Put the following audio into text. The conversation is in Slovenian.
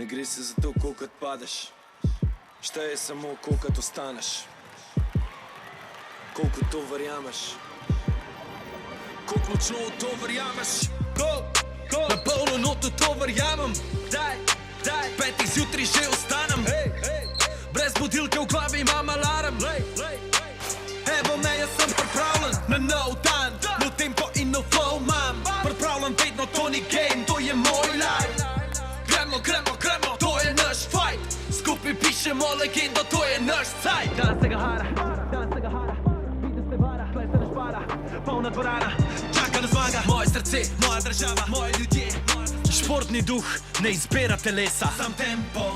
Ne gre se za to, kolikrat padeš, šteje samo, kolikrat ostaneš, koliko to verjameš, koliko močno v to verjameš. Na polno noto to verjamem, petih zjutraj že ostanem, brez budilke v glavi imam alarm. Evo me, jaz sem pripravljen na nov dan, nov tempo in nov flow imam. Pripravljen vedno, to ni game, to je moj life. Gremo, to je naš fight. Skupaj pišemo legendo, to je naš cajt. Dan se ga hara, vidim se vara, tle se ne špara, polna dvorana, čaka na zmaga. Moje srce, moja država, moji ljudje, športni duh ne izbira telesa. Sam tempo,